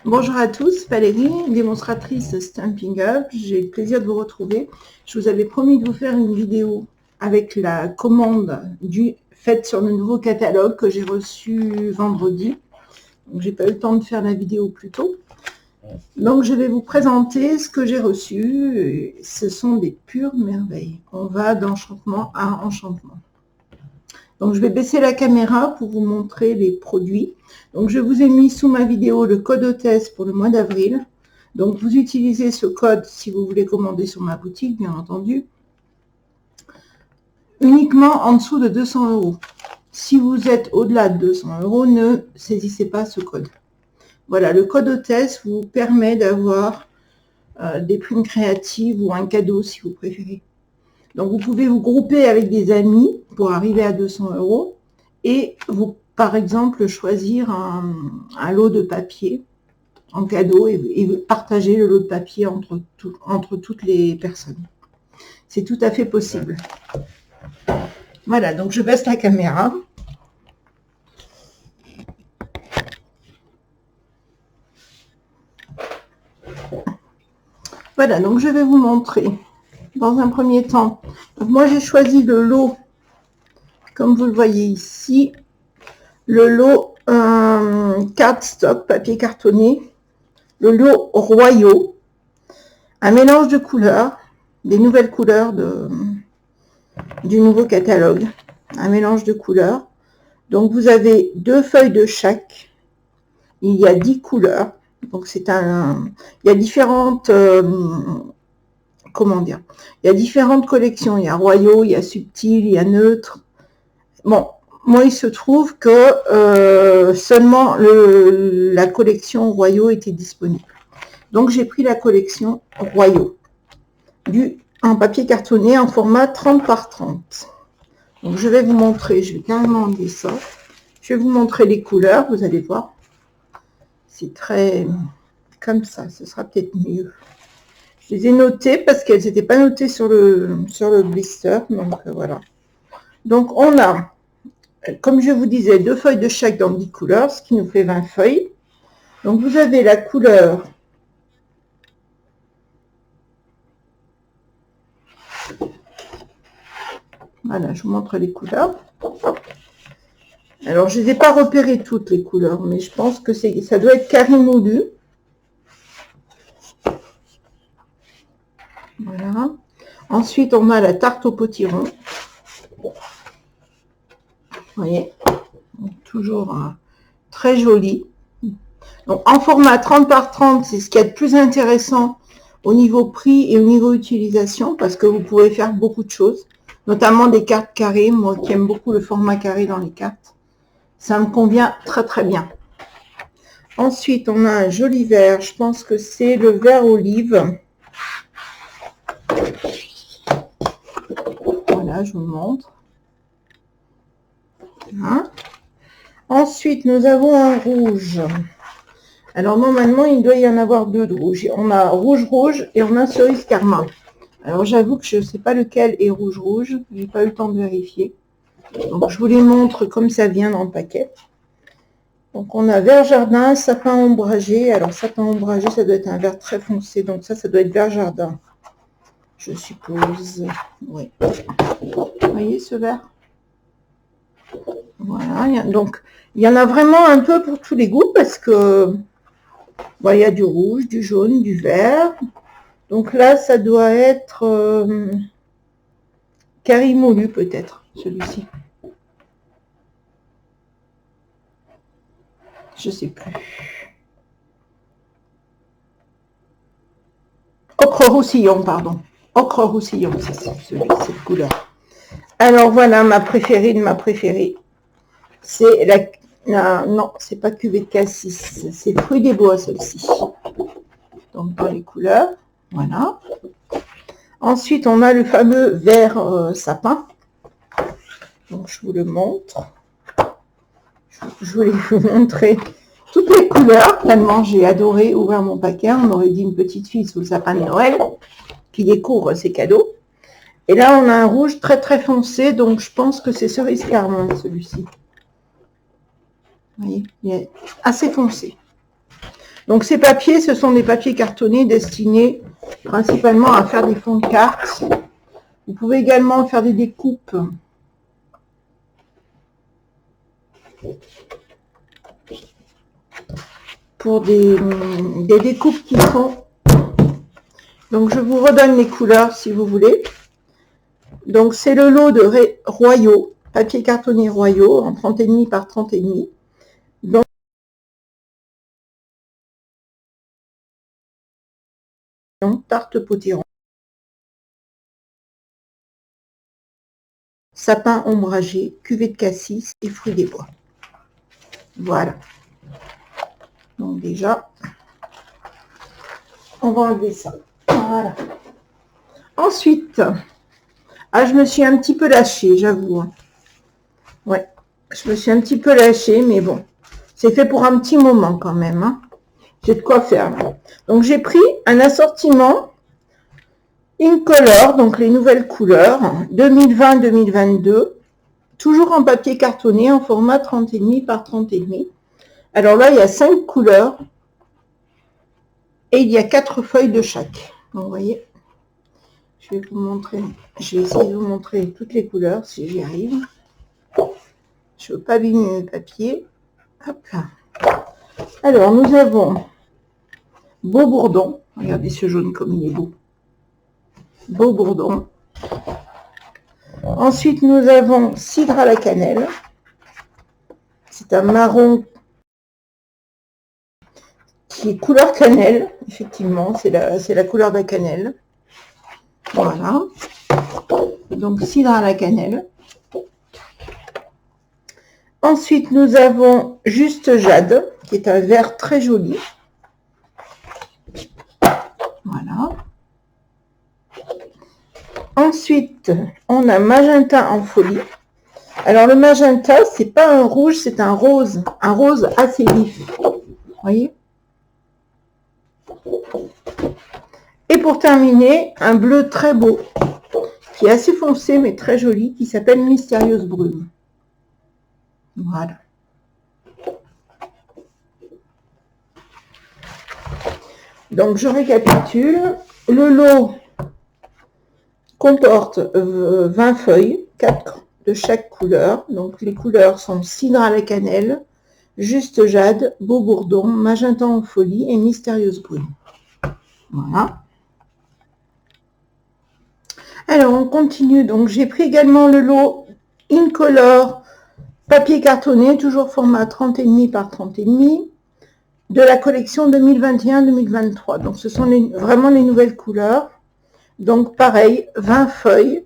Bonjour à tous, Valérie, démonstratrice Stampin' Up. J'ai le plaisir de vous retrouver. Je vous avais promis de vous faire une vidéo avec la commande faite sur le nouveau catalogue que j'ai reçu vendredi. Donc, j'ai pas eu le temps de faire la vidéo plus tôt. Donc, je vais vous présenter ce que j'ai reçu. Ce sont des pures merveilles. On va d'enchantement à enchantement. Donc, je vais baisser la caméra pour vous montrer les produits. Donc, je vous ai mis sous ma vidéo le code hôtesse pour le mois d'avril. Donc, vous utilisez ce code si vous voulez commander sur ma boutique, bien entendu. Uniquement en dessous de 200 €. Si vous êtes au-delà de 200 €, ne saisissez pas ce code. Voilà, le code hôtesse vous permet d'avoir des primes créatives ou un cadeau si vous préférez. Donc, vous pouvez vous grouper avec des amis pour arriver à 200 € et vous, par exemple, choisir un lot de papier en cadeau et partager le lot de papier entre toutes les personnes. C'est tout à fait possible. Voilà, donc je baisse la caméra. Voilà, donc je vais vous montrer. Dans un premier temps, donc moi j'ai choisi le lot, comme vous le voyez ici, le lot cardstock, papier cartonné, le lot Royaux, un mélange de couleurs, des nouvelles couleurs du nouveau catalogue, un mélange de couleurs. Donc vous avez 2 feuilles de chaque, il y a 10 couleurs, donc c'est il y a différentes... comment dire, il y a différentes collections, il y a Royaux, il y a Subtil, il y a Neutre. Bon, moi il se trouve que seulement la collection Royaux était disponible. Donc j'ai pris la collection Royaux, en papier cartonné en format 30 par 30. Donc je vais vous montrer, je vais carrément enlever ça. Je vais vous montrer les couleurs, vous allez voir. C'est très comme ça, ce sera peut-être mieux. Je les ai notées parce qu'elles n'étaient pas notées sur le blister. Donc voilà. Donc on a, comme je vous disais, 2 feuilles de chaque dans 10 couleurs, ce qui nous fait 20 feuilles. Donc vous avez la couleur voilà, je vous montre les couleurs. Alors je ne les ai pas repérées toutes les couleurs, mais je pense que ça doit être carré moulu. Voilà. Ensuite, on a la tarte au potiron. Vous voyez, toujours très joli. Donc, en format 30 par 30, c'est ce qui est le plus intéressant au niveau prix et au niveau utilisation, parce que vous pouvez faire beaucoup de choses, notamment des cartes carrées. Moi qui aime beaucoup le format carré dans les cartes, ça me convient très très bien. Ensuite, on a un joli vert. Je pense que c'est le vert olive. Voilà, je vous montre. Hein. Ensuite, nous avons un rouge. Alors, normalement, il doit y en avoir 2 de rouge. On a rouge et on a cerise karma. Alors, j'avoue que je ne sais pas lequel est rouge. Je n'ai pas eu le temps de vérifier. Donc, je vous les montre comme ça vient dans le paquet. Donc, on a vert jardin, sapin ombragé. Alors, sapin ombragé, ça doit être un vert très foncé. Donc, ça doit être vert jardin. Je suppose. Oui. Vous voyez ce vert? Voilà. Donc, il y en a vraiment un peu pour tous les goûts parce que bon, il y a du rouge, du jaune, du vert. Donc là, ça doit être carré moulu peut-être, celui-ci. Je sais plus. Ocre roussillon, pardon. Ocre roussillon, c'est cette couleur. Alors voilà, ma préférée de ma préférée. C'est non, c'est pas cuvée de cassis, c'est fruit des bois, celle-ci. Donc dans les couleurs, voilà. Ensuite, on a le fameux vert sapin. Donc je vous le montre. Je voulais vous montrer toutes les couleurs, tellement j'ai adoré ouvrir mon paquet. On aurait dit une petite fille sous le sapin de Noël qui découvre ses cadeaux. Et là, on a un rouge très très foncé, donc je pense que c'est cerise karma, celui-ci. Vous voyez, il est assez foncé. Donc ces papiers, ce sont des papiers cartonnés destinés principalement à faire des fonds de cartes. Vous pouvez également faire des découpes pour des découpes qui sont... Donc je vous redonne les couleurs si vous voulez. Donc c'est le lot de Royaux, papier cartonné Royaux en 30,5 par 30,5. Donc tarte potiron, sapin ombragé, cuvée de cassis et fruits des bois. Voilà. Donc déjà, on va enlever ça. Voilà. Ensuite, je me suis un petit peu lâchée, j'avoue. Ouais, je me suis un petit peu lâchée, mais bon, c'est fait pour un petit moment quand même. Hein. J'ai de quoi faire. Là. Donc j'ai pris un assortiment Incolor, donc les nouvelles couleurs, 2020-2022, toujours en papier cartonné, en format 30,5 par 30,5. Alors là, il y a 5 couleurs et il y a 4 feuilles de chaque. Donc, vous voyez, je vais vous montrer, je vais essayer de vous montrer toutes les couleurs si j'y arrive. Je ne veux pas abîmer le papier. Hop là. Alors, nous avons Beau Bourdon. Regardez ce jaune comme il est beau. Beau Bourdon. Ensuite, nous avons Cidre à la cannelle. C'est un marron qui est couleur cannelle, effectivement, c'est la couleur de la cannelle. Voilà. Donc, cidre à la cannelle. Ensuite, nous avons Juste Jade, qui est un vert très joli. Voilà. Ensuite, on a Magenta en folie. Alors, le magenta, c'est pas un rouge, c'est un rose assez vif. Vous voyez ? Et pour terminer, un bleu très beau, qui est assez foncé mais très joli, qui s'appelle Mystérieuse Brume. Voilà. Donc je récapitule. Le lot comporte 20 feuilles, 4 de chaque couleur. Donc les couleurs sont Cidre à la cannelle, Juste Jade, Beau Bourdon, Magenta en folie et Mystérieuse Brume. Voilà. Alors, on continue. Donc, j'ai pris également le lot Incolor, papier cartonné, toujours format 30,5 par 30,5, de la collection 2021-2023. Donc, ce sont vraiment les nouvelles couleurs. Donc, pareil, 20 feuilles,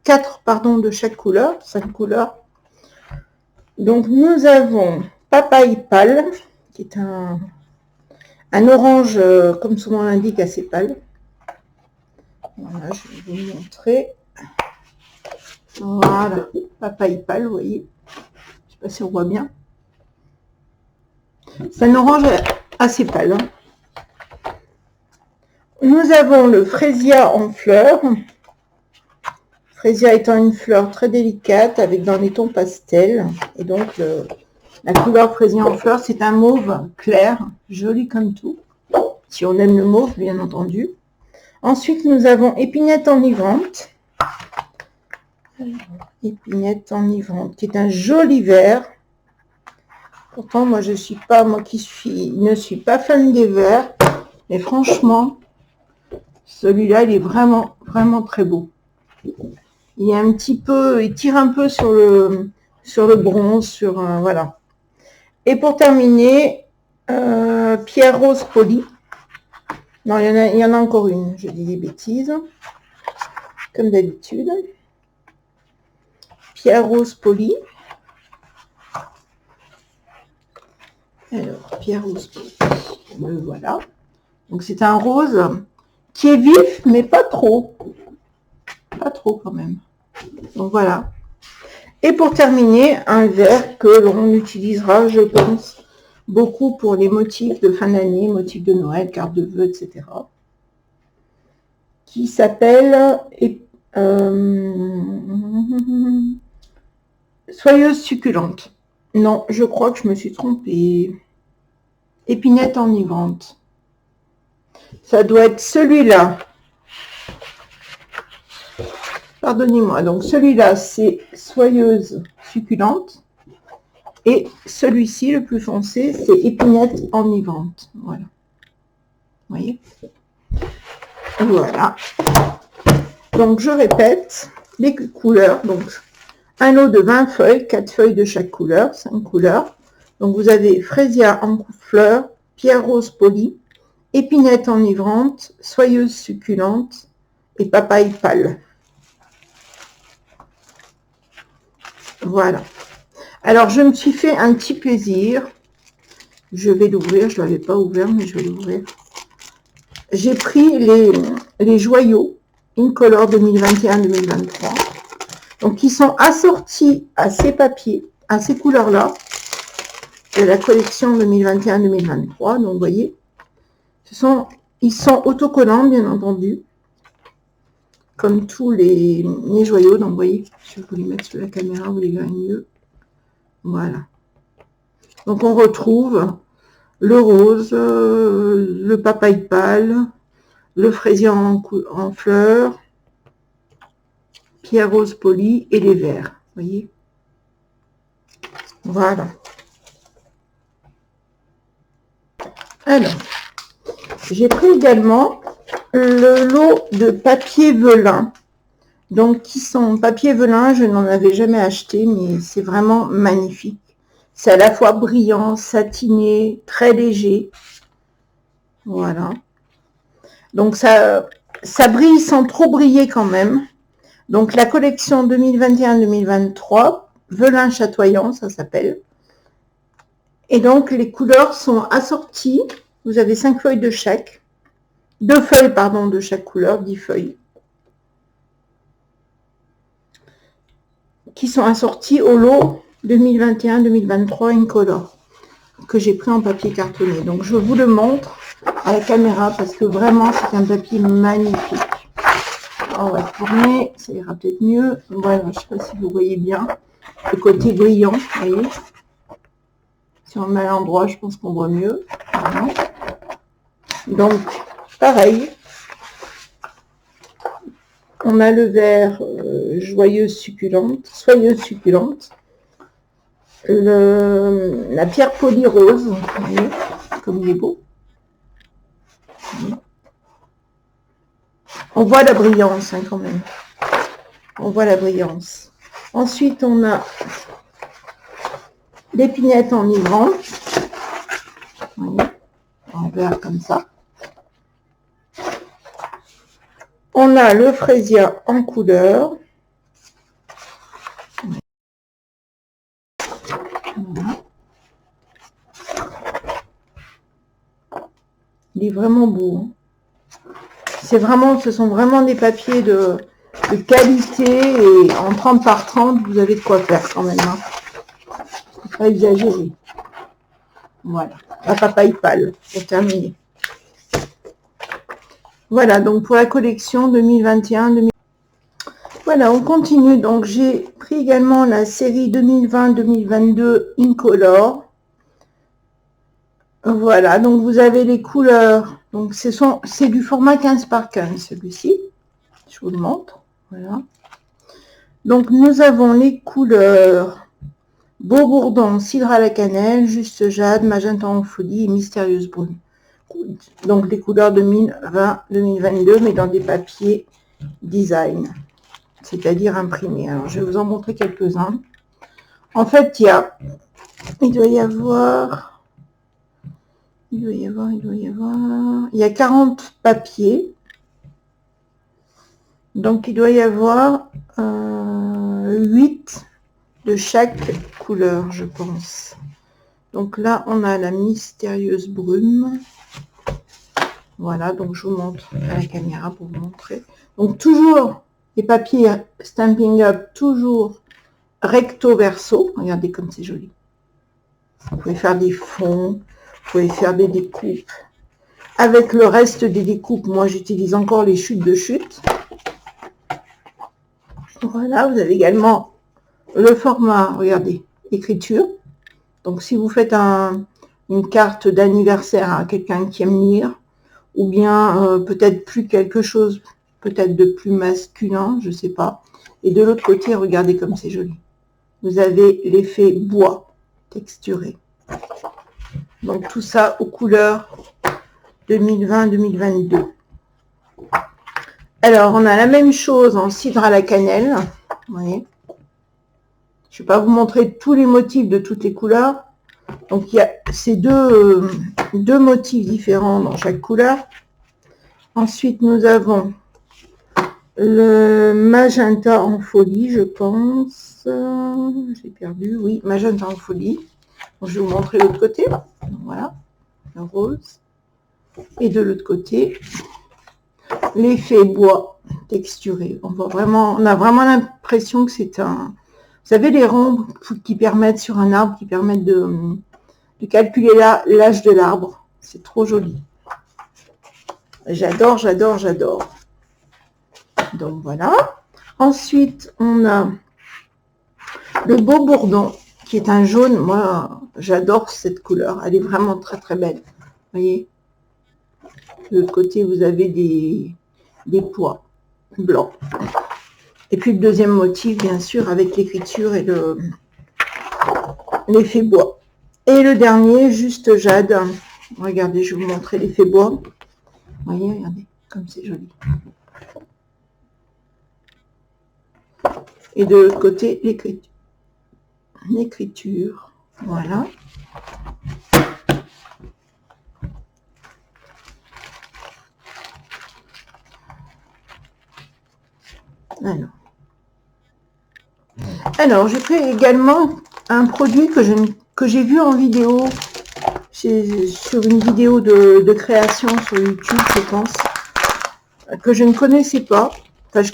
4 de chaque couleur, 5 couleurs. Donc, nous avons Papaye pâle, qui est un orange, comme son nom l'indique, assez pâle. Voilà, je vais vous montrer. Voilà, papaye pâle, vous voyez. Je ne sais pas si on voit bien. C'est un orange assez pâle. Nous avons le Frésia en fleurs. Frésia étant une fleur très délicate avec dans les tons pastels. Et donc, la couleur Frésia en fleurs, c'est un mauve clair, joli comme tout. Si on aime le mauve, bien entendu. Ensuite, nous avons Épinette enivrante. Épinette enivrante, qui est un joli vert. Pourtant, moi, je suis pas, moi qui ne suis pas fan des verts. Mais franchement, celui-là, il est vraiment, vraiment très beau. Il est un petit peu, il tire un peu sur le bronze, voilà. Et pour terminer, Pierre Rose Poli. Non, il y en a encore une, je dis des bêtises. Comme d'habitude. Pierre Rose Poli. Alors, Pierre Rose Poli. Le voilà. Donc, c'est un rose qui est vif, mais pas trop. Pas trop quand même. Donc, voilà. Et pour terminer, un vert que l'on utilisera, je pense, beaucoup pour les motifs de fin d'année, motifs de Noël, cartes de vœux, etc. Qui s'appelle Soyeuse succulente. Non, je crois que je me suis trompée. épinette enivrante. Ça doit être celui-là. Pardonnez-moi. Donc celui-là, c'est soyeuse succulente. Et celui-ci, le plus foncé, c'est épinette enivrante. Voilà. Vous voyez? Voilà. Donc je répète les couleurs. Donc un lot de 20 feuilles, 4 feuilles de chaque couleur, 5 couleurs. Donc vous avez fraisia en fleurs, pierre rose polie, épinette enivrante, soyeuse succulente et papaye pâle. Voilà. Alors je me suis fait un petit plaisir. Je vais l'ouvrir, je ne l'avais pas ouvert, mais je vais l'ouvrir. J'ai pris les joyaux Incolor 2021-2023. Donc, ils sont assortis à ces papiers, à ces couleurs-là, de la collection 2021-2023. Donc, vous voyez, ils sont autocollants, bien entendu, comme tous les joyaux. Donc, vous voyez, je vais vous les mettre sur la caméra, vous les verrez mieux. Voilà. Donc, on retrouve le rose, le papaye pâle, le fraisier en fleurs, pierre rose polie et les verts. Vous voyez? Voilà. Alors, j'ai pris également le lot de papier velin. Donc, qui sont papier velin, je n'en avais jamais acheté, mais c'est vraiment magnifique. C'est à la fois brillant, satiné, très léger. Voilà. Donc, ça brille sans trop briller quand même. Donc, la collection 2021-2023, velin chatoyant, ça s'appelle. Et donc, les couleurs sont assorties. Vous avez 5 feuilles de chaque. 2 feuilles, pardon, de chaque couleur, 10 feuilles. Qui sont assorties au lot 2021-2023 Incolor, que j'ai pris en papier cartonné. Donc, je vous le montre à la caméra parce que vraiment, c'est un papier magnifique. On va tourner, ça ira peut-être mieux. Voilà, je ne sais pas si vous voyez bien le côté brillant, vous voyez. Si on met à l'endroit, je pense qu'on voit mieux. Voilà. Donc, pareil. On a le vert soyeuse succulente. La pierre polie rose, vous voyez, comme il est beau. On voit la brillance hein, quand même. On voit la brillance. Ensuite, on a l'épinette enivrante. En vert comme ça. On a le fraisia en couleur. Voilà. Il est vraiment beau. Ce sont vraiment des papiers de qualité et en 30 par 30, vous avez de quoi faire quand même. Hein. Pas exagéré. Voilà. La papaye pâle, pour terminer. Voilà, donc pour la collection 2021-2022. Voilà, on continue. Donc, j'ai pris également la série 2020-2022 Incolor. Voilà, donc vous avez les couleurs. Donc, c'est du format 15 par 15, celui-ci. Je vous le montre. Voilà. Donc, nous avons les couleurs Beau Bourdon, Cidre à la cannelle, Juste Jade, Magenta en folie et Mystérieuse brune. Donc, les couleurs 2020-2022, mais dans des papiers design, c'est-à-dire imprimés. Alors, je vais vous en montrer quelques-uns. En fait, il doit y avoir, il y a 40 papiers. Donc, il doit y avoir 8 de chaque couleur, je pense. Donc là, on a la mystérieuse brume. Voilà, donc je vous montre à la caméra pour vous montrer. Donc, toujours les papiers Stampin' Up, toujours recto verso. Regardez comme c'est joli. Vous pouvez faire des fonds, vous pouvez faire des découpes. Avec le reste des découpes, moi j'utilise encore les chutes de chute. Voilà, vous avez également le format, regardez, écriture. Donc si vous faites une carte d'anniversaire à quelqu'un qui aime lire, ou bien peut-être plus quelque chose, peut-être de plus masculin, je sais pas. Et de l'autre côté, regardez comme c'est joli. Vous avez l'effet bois texturé. Donc tout ça aux couleurs 2020-2022. Alors, on a la même chose en cidre à la cannelle. Vous voyez. Je ne vais pas vous montrer tous les motifs de toutes les couleurs. Donc, il y a ces deux motifs différents dans chaque couleur. Ensuite, nous avons le magenta en folie, je pense. J'ai perdu, oui, magenta en folie. Donc, je vais vous montrer l'autre côté. Donc, voilà, le rose. Et de l'autre côté, l'effet bois texturé. On a vraiment l'impression que c'est un... Vous savez, les ronds qui permettent sur un arbre, qui permettent de calculer l'âge de l'arbre. C'est trop joli. J'adore, j'adore, j'adore. Donc voilà. Ensuite, on a le beau bourdon, qui est un jaune. Moi, j'adore cette couleur. Elle est vraiment très, très belle. Vous voyez ? De l'autre côté, vous avez des pois blancs. Et puis le deuxième motif, bien sûr, avec l'écriture et l'effet bois. Et le dernier, juste jade. Regardez, je vais vous montrer l'effet bois. Vous voyez, regardez, comme c'est joli. Et de l'autre côté, l'écriture. Voilà. Alors, j'ai fait également un produit que j'ai vu en vidéo, sur une vidéo de création sur YouTube, je pense, que je ne connaissais pas. Enfin, je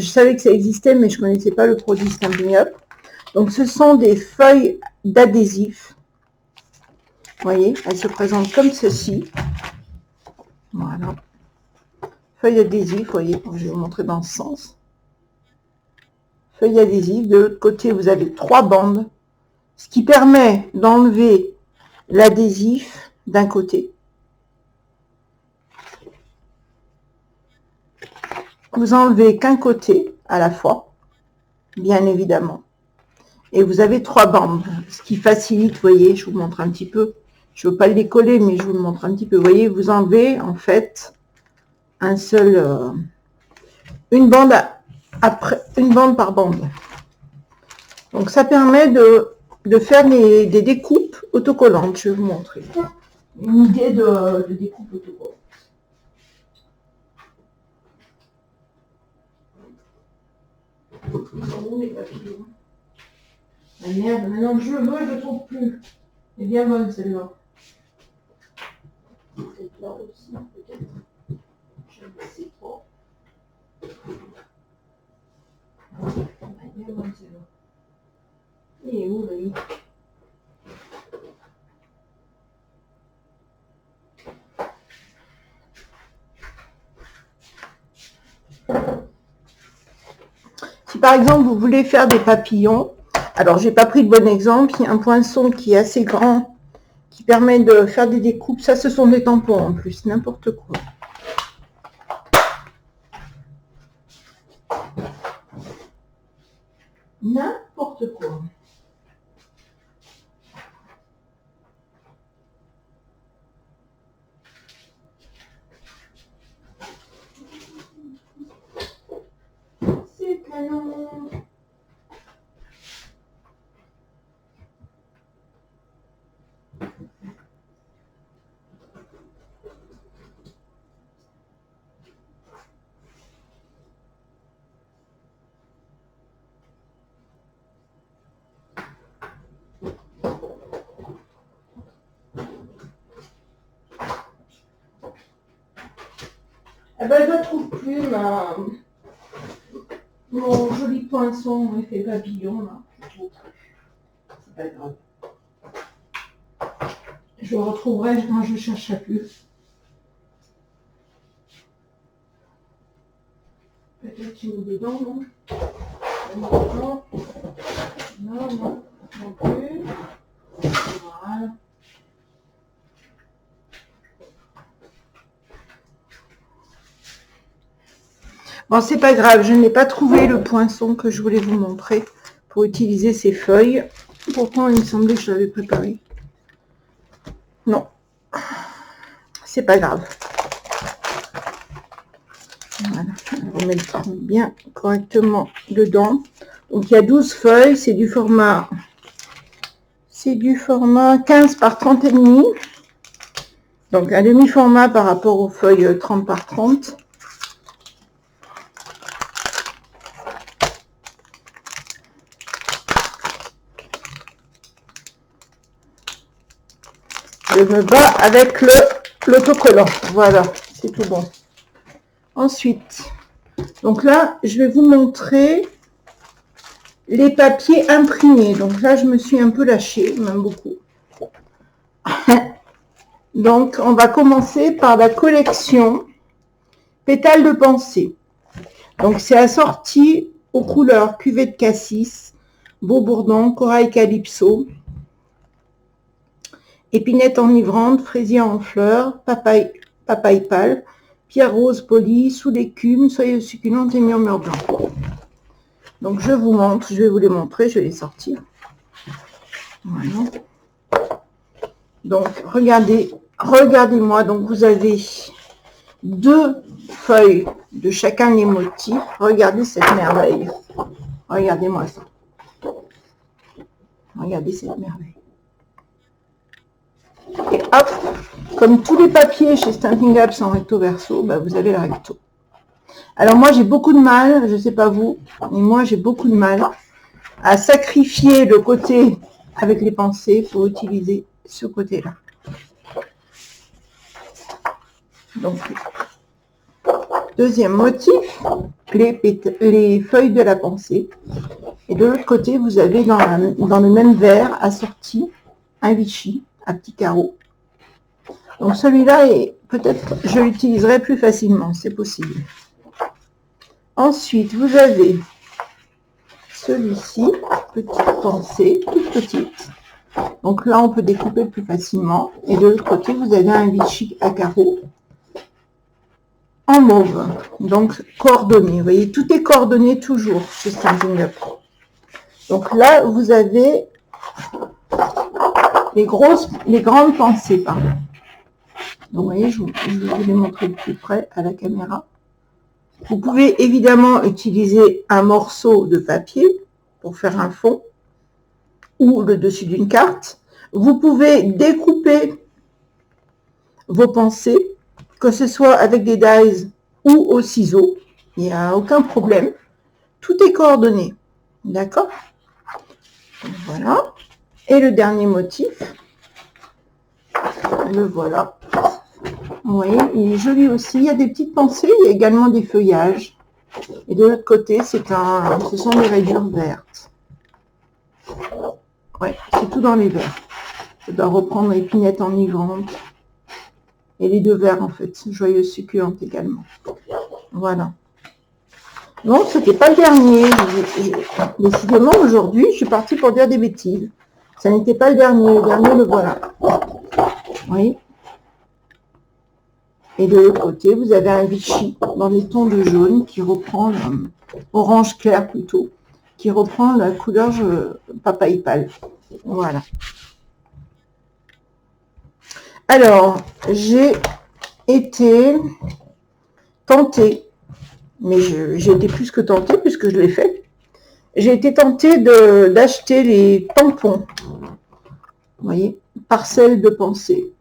savais que ça existait, mais je ne connaissais pas le produit Stampin' Up. Donc, ce sont des feuilles d'adhésif. Vous voyez, elles se présentent comme ceci. Voilà. Feuilles adhésives, vous voyez, je vais vous montrer dans ce sens. Feuilles adhésives, de l'autre côté, vous avez 3 bandes, ce qui permet d'enlever l'adhésif d'un côté. Vous enlevez qu'un côté à la fois, bien évidemment. Et vous avez 3 bandes, ce qui facilite, vous voyez, je vous montre un petit peu. Je ne veux pas le décoller, mais je vous le montre un petit peu. Vous voyez, vous enlevez en fait une bande par bande. Donc ça permet de faire des découpes autocollantes. Je vais vous montrer une idée de découpe autocollante. Où les papillons? Ah merde, maintenant que je le veux, je ne le trouve plus. Elle est bien bonne celle-là. Peut-être là aussi, peut-être. Je ne sais pas. Elle est bien bonne celle-là. Il est où, lui? Si par exemple vous voulez faire des papillons, alors j'ai pas pris le bon exemple, il y a un poinçon qui est assez grand, qui permet de faire des découpes. Ça, ce sont des tampons en plus, n'importe quoi. N'importe quoi. C'est canon. Eh ben, je ne trouve plus mon joli poinçon, mon effet papillon, là. Je trouve plus. C'est pas grave. Je le retrouverai quand je ne chercherai plus. Peut-être qu'il y a dedans, non? Non, non, non plus. Voilà. Bon, c'est pas grave, je n'ai pas trouvé le poinçon que je voulais vous montrer pour utiliser ces feuilles. Pourtant, il me semblait que je l'avais préparé. Non, c'est pas grave. Voilà, on va mettre bien correctement dedans. Donc, il y a 12 feuilles, c'est du format 15 par 30,5. Donc, un demi-format par rapport aux feuilles 30 par 30. Je me bats avec l'autocollant. Voilà, c'est tout bon. Ensuite, donc là, je vais vous montrer les papiers imprimés. Donc là, je me suis un peu lâchée, même beaucoup. Donc, on va commencer par la collection Pétales de pensée. Donc, c'est assorti aux couleurs cuvette cassis, beau bourdon, corail calypso, épinette enivrante, fraisier en fleurs, papaye pâle, pierre rose polie, sous l'écume, soyeuse succulente et murmure blanc. Donc je vous montre, je vais vous les montrer, je vais les sortir. Voilà. Donc regardez-moi, donc vous avez 2 feuilles de chacun des motifs. Regardez cette merveille. Regardez-moi ça. Regardez cette merveille. Et hop, comme tous les papiers chez Stampin' Up sont recto verso, bah vous avez le recto. Alors moi j'ai beaucoup de mal, je ne sais pas vous, mais moi j'ai beaucoup de mal à sacrifier le côté avec les pensées pour utiliser ce côté-là. Donc, deuxième motif, les feuilles de la pensée. Et de l'autre côté, vous avez dans le même verre assorti un Vichy à petits carreaux. Donc celui-là, peut-être je l'utiliserai plus facilement, c'est possible. Ensuite, vous avez celui-ci, petite pensée, toute petite. Donc là, on peut découper plus facilement. Et de l'autre côté, vous avez un Vichy à carreaux en mauve. Donc coordonné. Vous voyez, tout est coordonné toujours chez Stampin' Up. Donc là, vous avez les grandes pensées, pardon. Donc, vous voyez, je vais vous les montrer de plus près à la caméra. Vous pouvez évidemment utiliser un morceau de papier pour faire un fond ou le dessus d'une carte. Vous pouvez découper vos pensées, que ce soit avec des dies ou au ciseau. Il n'y a aucun problème. Tout est coordonné. D'accord? Voilà. Et le dernier motif, le voilà. Vous voyez, il est joli aussi. Il y a des petites pensées, il y a également des feuillages. Et de l'autre côté, ce sont des rayures vertes. Ouais, c'est tout dans les verts. Je dois reprendre l'épinette enivrante. Et les 2 verts, en fait. Joyeuse succulente également. Voilà. Non, c'était pas le dernier. Décidément, aujourd'hui, je suis partie pour dire des bêtises. Ça n'était pas le dernier. Le dernier, le voilà. Oui. Et de l'autre côté, vous avez un Vichy dans les tons de jaune qui reprend, orange clair plutôt, qui reprend la couleur papaye pâle. Voilà. Alors, j'ai été tentée, mais j'ai été plus que tentée puisque je l'ai fait. J'ai été tentée d'acheter les tampons. Vous voyez, parcelles de pensée.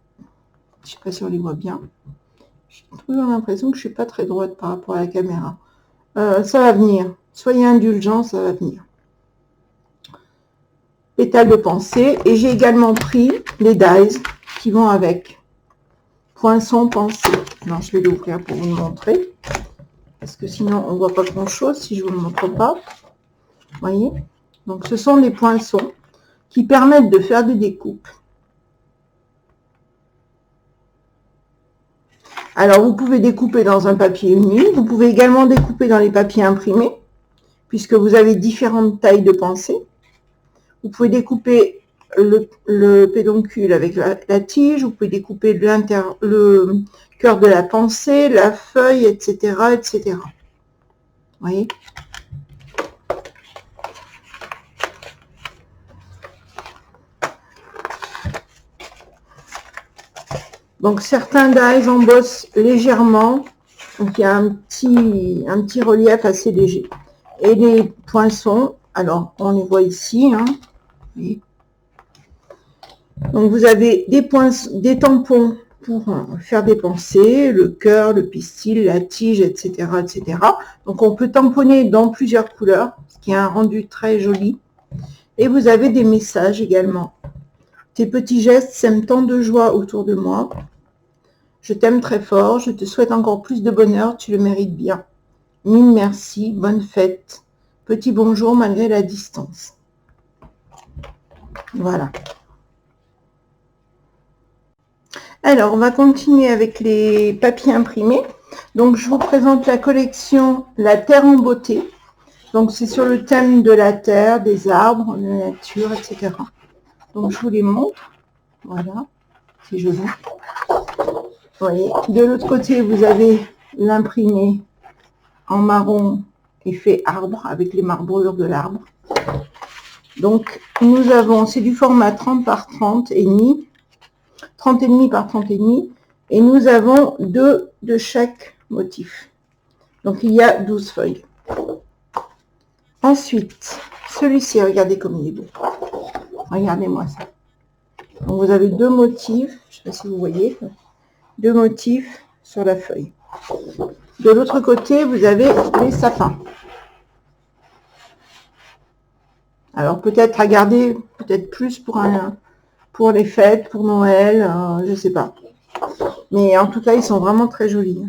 Je ne sais pas si on les voit bien. J'ai toujours l'impression que je ne suis pas très droite par rapport à la caméra. Ça va venir. Soyez indulgents, ça va venir. Pétales de pensée. Et j'ai également pris les dies qui vont avec. Poinçon pensée. Alors, je vais l'ouvrir pour vous le montrer. Parce que sinon, on ne voit pas grand-chose si je ne vous le montre pas. Vous voyez? Donc, ce sont les poinçons qui permettent de faire des découpes. Alors, vous pouvez découper dans un papier uni. Vous pouvez également découper dans les papiers imprimés, puisque vous avez différentes tailles de pensée. Vous pouvez découper le pédoncule avec la tige. Vous pouvez découper le cœur de la pensée, la feuille, etc., etc. voyez. Donc certains dies embossent légèrement, donc il y a un petit relief assez léger. Et les poinçons, alors on les voit ici, hein, oui. Donc vous avez des tampons pour faire des pensées, le cœur, le pistil, la tige, etc., etc. Donc on peut tamponner dans plusieurs couleurs, ce qui a un rendu très joli. Et vous avez des messages également. Tes petits gestes sèment tant de joie autour de moi. Je t'aime très fort, je te souhaite encore plus de bonheur, tu le mérites bien. Mille merci, bonne fête. Petit bonjour malgré la distance. Voilà. Alors, on va continuer avec les papiers imprimés. Donc, je vous présente la collection La Terre en beauté. Donc, c'est sur le thème de la terre, des arbres, de la nature, etc. Donc, je vous les montre. Voilà, c'est joli. Vous voyez, de l'autre côté, vous avez l'imprimé en marron effet arbre, avec les marbrures de l'arbre. Donc, nous avons, c'est du format 30 par 30 et demi. 30,5 par 30,5 et nous avons 2 de chaque motif. Donc il y a 12 feuilles. Ensuite, celui-ci, regardez comme il est beau. Regardez-moi ça. Donc vous avez 2 motifs, je ne sais pas si vous voyez, 2 motifs sur la feuille. De l'autre côté, vous avez les sapins. Alors peut-être à garder, peut-être plus pour les fêtes, pour Noël, je ne sais pas. Mais en tout cas, ils sont vraiment très jolis.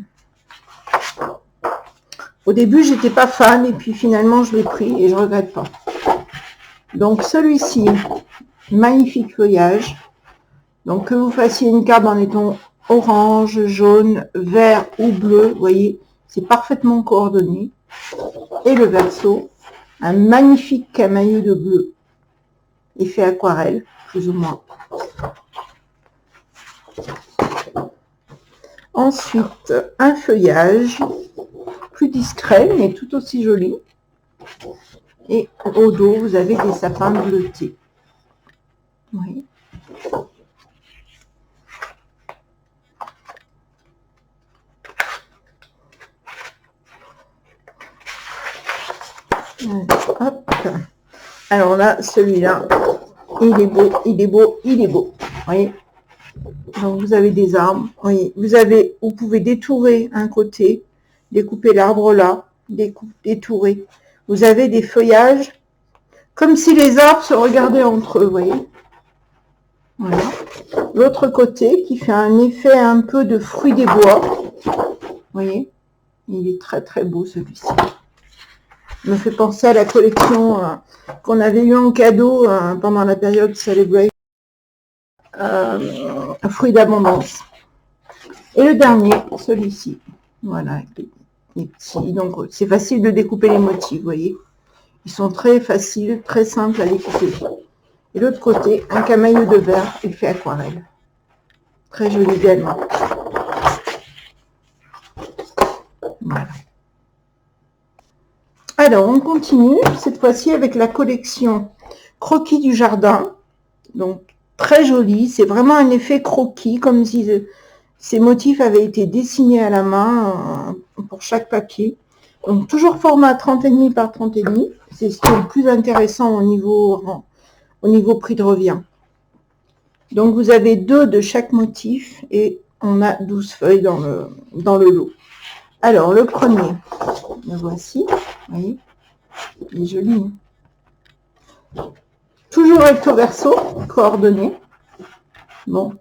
Au début, j'étais pas fan et puis finalement, je l'ai pris et je regrette pas. Donc celui-ci, magnifique feuillage. Donc que vous fassiez une carte dans les tons orange, jaune, vert ou bleu, vous voyez, c'est parfaitement coordonné. Et le verso, un magnifique camailleux de bleu, effet aquarelle, plus ou moins. Ensuite, un feuillage plus discret, mais tout aussi joli. Et au dos, vous avez des sapins bleutés. Oui. Hop. Alors là, celui-là, il est beau, il est beau, il est beau. Vous voyez. Donc vous avez des arbres. Oui. Vous pouvez détourer un côté, découper l'arbre là, détourer. Vous avez des feuillages comme si les arbres se regardaient entre eux, vous voyez. Voilà. L'autre côté qui fait un effet un peu de fruit des bois. Vous voyez. Il est très très beau celui-ci. Me fait penser à la collection qu'on avait eu en cadeau pendant la période Celebrate, fruits d'abondance. Et le dernier, celui-ci. Voilà, les petits. Donc c'est facile de découper les motifs, vous voyez. Ils sont très faciles, très simples à découper. Et l'autre côté, un camailleux de verre, effet aquarelle. Très joli également. Voilà. Alors, on continue, cette fois-ci avec la collection Croquis du jardin. Donc, très joli. C'est vraiment un effet croquis, comme si ces motifs avaient été dessinés à la main pour chaque papier. Donc, toujours format 30,5 par 30,5. C'est ce qui est le plus intéressant au niveau prix de revient. Donc, vous avez 2 de chaque motif et on a 12 feuilles dans le lot. Alors, le premier, le voici. Vous voyez, il est joli. Toujours recto verso, coordonné. Bon,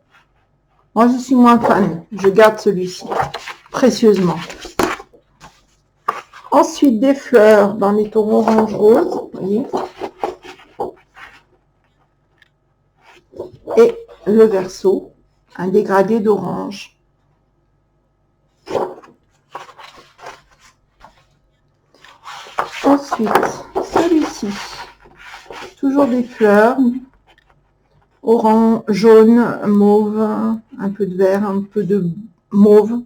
moi je suis moins fan. Je garde celui-ci précieusement. Ensuite, des fleurs dans les tons orange-rose. Vous voyez. Et le verso, un dégradé d'orange. Ensuite, celui-ci, toujours des fleurs, orange, jaune, mauve, un peu de vert, un peu de mauve.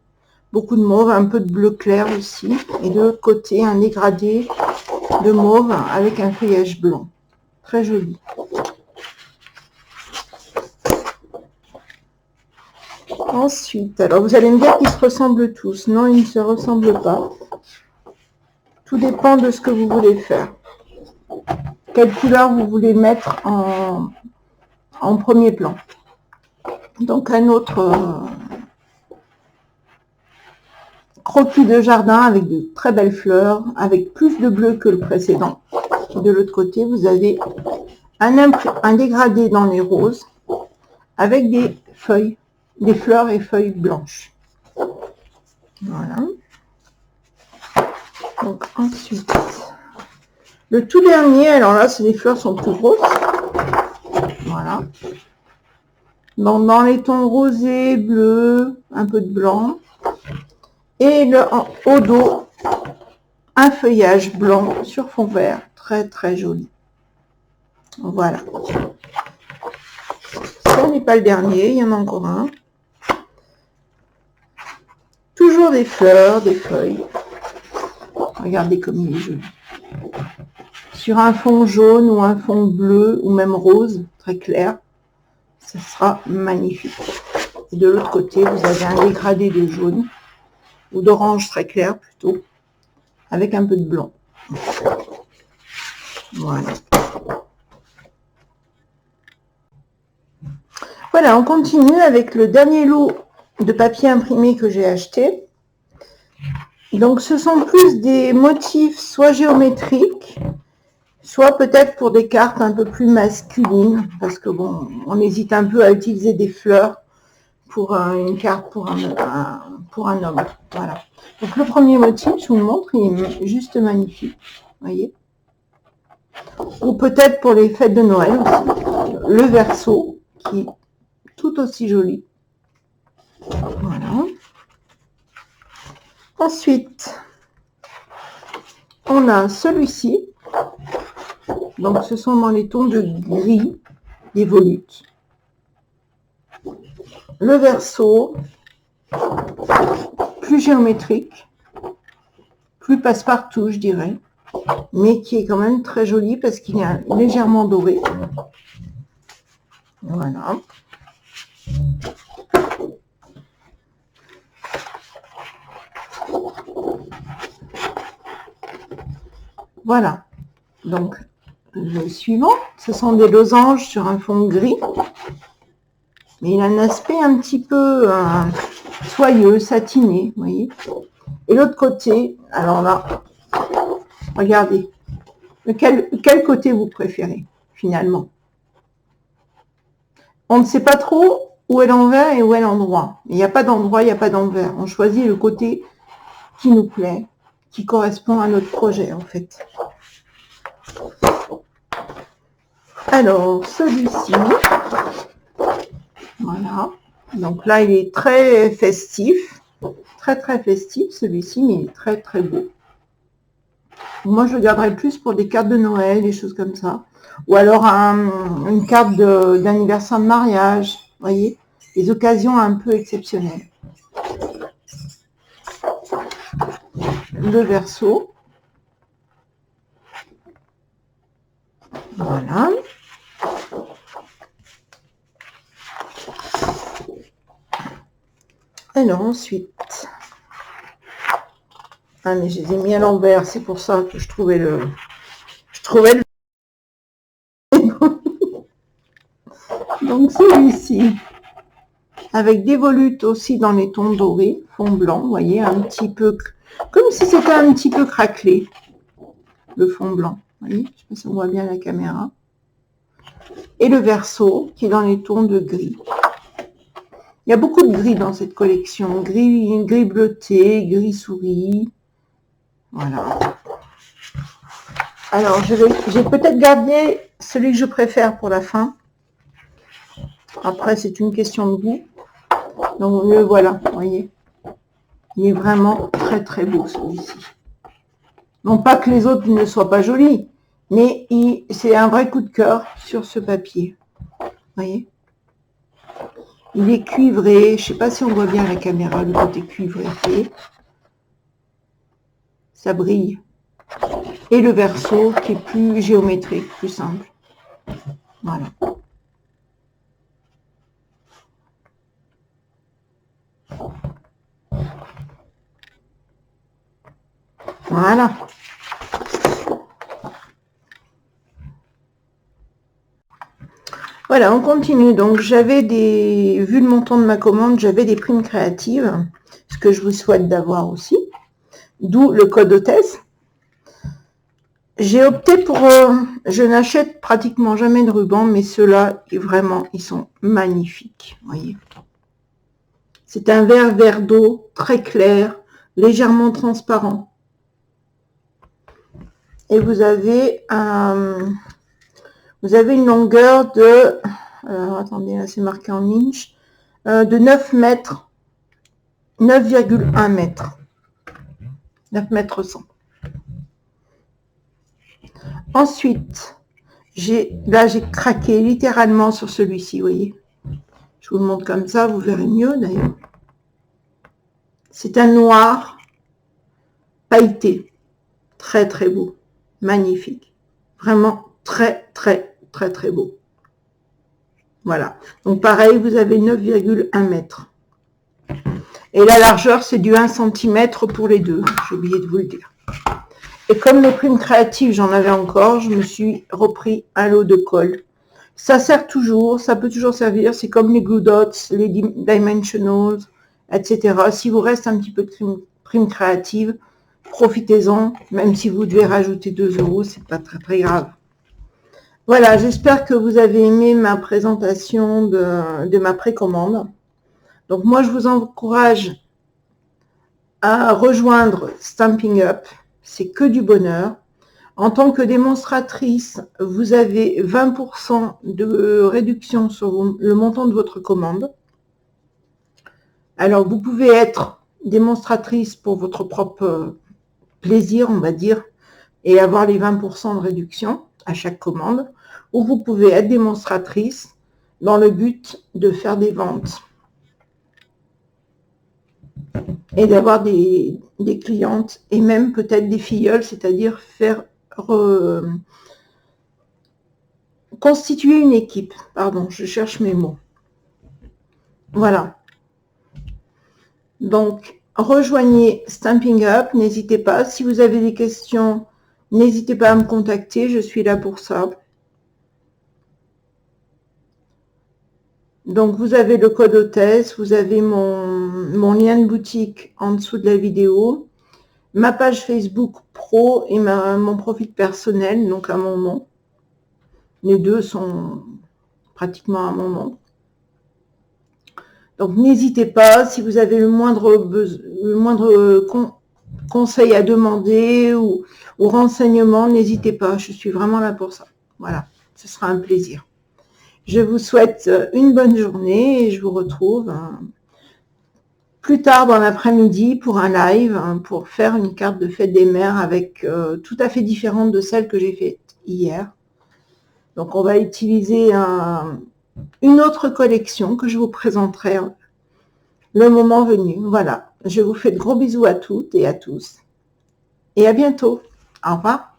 beaucoup de mauve, un peu de bleu clair aussi. Et de l'autre côté, un dégradé de mauve avec un feuillage blanc. Très joli. Ensuite, alors vous allez me dire qu'ils se ressemblent tous. Non, ils ne se ressemblent pas. Tout dépend de ce que vous voulez faire. Quelle couleur vous voulez mettre en premier plan. Donc un autre croquis de jardin avec de très belles fleurs, avec plus de bleu que le précédent. De l'autre côté, vous avez un dégradé dans les roses avec des feuilles, des fleurs et feuilles blanches. Voilà. Donc ensuite, le tout dernier, alors là, les fleurs sont plus grosses. Voilà. Donc dans les tons rosés, bleus, un peu de blanc. Et au dos, un feuillage blanc sur fond vert, très très joli. Voilà. Ce n'est pas le dernier, il y en a encore un. Toujours des fleurs, des feuilles. Regardez comme il est joli. Sur un fond jaune ou un fond bleu ou même rose, très clair, ce sera magnifique. Et de l'autre côté, vous avez un dégradé de jaune ou d'orange très clair plutôt, avec un peu de blanc. Voilà. Voilà, on continue avec le dernier lot de papier imprimé que j'ai acheté. Donc ce sont plus des motifs soit géométriques, soit peut-être pour des cartes un peu plus masculines, parce que bon, on hésite un peu à utiliser des fleurs pour une carte pour un homme. Voilà. Donc le premier motif, je vous le montre, il est juste magnifique. Voyez. Ou peut-être pour les fêtes de Noël aussi. Le Verseau, qui est tout aussi joli. Voilà. Ensuite, on a celui-ci. Donc ce sont dans les tons de gris des volutes. Le Verseau, plus géométrique, plus passe-partout, je dirais, mais qui est quand même très joli parce qu'il est légèrement doré. Voilà. Voilà. Donc, le suivant, ce sont des losanges sur un fond gris. Mais il a un aspect un petit peu soyeux, satiné, vous voyez. Et l'autre côté, alors là, regardez. Quel côté vous préférez, finalement? On ne sait pas trop où est l'envers et où est l'endroit. Il n'y a pas d'endroit, il n'y a pas d'envers. On choisit le côté qui nous plaît, qui correspond à notre projet, en fait. Alors, celui-ci, voilà. Donc là, il est très festif, très festif, celui-ci, mais il est très très beau. Moi, je le garderai plus pour des cartes de Noël, des choses comme ça. Ou alors une carte d'anniversaire de mariage, vous voyez, des occasions un peu exceptionnelles. Le Verseau. Voilà. Alors ensuite, ah mais je les ai mis à l'envers, c'est pour ça que je trouvais le donc celui-ci, avec des volutes aussi dans les tons dorés, fond blanc, vous voyez, un petit peu, comme si c'était un petit peu craquelé, le fond blanc, vous voyez, je sais pas si on voit bien la caméra. Et le Verseau, qui est dans les tons de gris. Il y a beaucoup de gris dans cette collection, gris bleuté, gris souris, voilà. Alors, j'ai peut-être gardé celui que je préfère pour la fin. Après, c'est une question de goût. Donc, le voilà, vous voyez. Il est vraiment très, très beau, celui-ci. Non pas que les autres ne soient pas jolis, mais c'est un vrai coup de cœur sur ce papier. Vous voyez. Il est cuivré. Je ne sais pas si on voit bien à la caméra le côté cuivré. Ça brille. Et le verso qui est plus géométrique, plus simple. Voilà. Voilà. Voilà, on continue. Donc, vu le montant de ma commande, j'avais des primes créatives, ce que je vous souhaite d'avoir aussi, d'où le code hôtesse. J'ai opté pour, je n'achète pratiquement jamais de ruban, mais ceux-là, vraiment, ils sont magnifiques, voyez. C'est un vert d'eau, très clair, légèrement transparent. Et vous avez une longueur de, alors attendez, là c'est marqué en inch, de 9 mètres, 9,1 mètres, 9 mètres 100. Ensuite, j'ai craqué littéralement sur celui-ci, vous voyez. Je vous le montre comme ça, vous verrez mieux d'ailleurs. C'est un noir pailleté, très très beau, magnifique, vraiment très beau. Voilà, donc pareil, vous avez 9,1 mètres. Et la largeur, c'est du 1 cm pour les deux, j'ai oublié de vous le dire. Et comme les primes créatives, j'en avais encore, je me suis repris un lot de colle. Ça sert toujours, ça peut toujours servir, c'est comme les glue dots, les dimensionals, etc. Si vous reste un petit peu de primes créatives, profitez-en, même si vous devez rajouter 2 €, c'est pas très grave. Voilà, j'espère que vous avez aimé ma présentation de ma précommande. Donc moi, je vous encourage à rejoindre Stampin' Up, c'est que du bonheur. En tant que démonstratrice, vous avez 20% de réduction sur le montant de votre commande. Alors, vous pouvez être démonstratrice pour votre propre plaisir, on va dire, et avoir les 20% de réduction à chaque commande, ou vous pouvez être démonstratrice dans le but de faire des ventes et d'avoir des clientes et même peut-être des filleuls, c'est-à-dire faire constituer une équipe. Pardon, je cherche mes mots. Voilà. Donc, rejoignez Stampin' Up, n'hésitez pas. Si vous avez des questions, n'hésitez pas à me contacter, je suis là pour ça. Donc, vous avez le code hôtesse, vous avez mon lien de boutique en dessous de la vidéo, ma page Facebook pro et mon profil personnel, donc à mon nom. Les deux sont pratiquement à mon nom. Donc, n'hésitez pas, si vous avez le moindre conseil à demander ou renseignement, n'hésitez pas, je suis vraiment là pour ça. Voilà, ce sera un plaisir. Je vous souhaite une bonne journée et je vous retrouve plus tard dans l'après-midi pour un live, pour faire une carte de fête des mères avec tout à fait différente de celle que j'ai faite hier. Donc, on va utiliser une autre collection que je vous présenterai le moment venu. Voilà, je vous fais de gros bisous à toutes et à tous. Et à bientôt. Au revoir.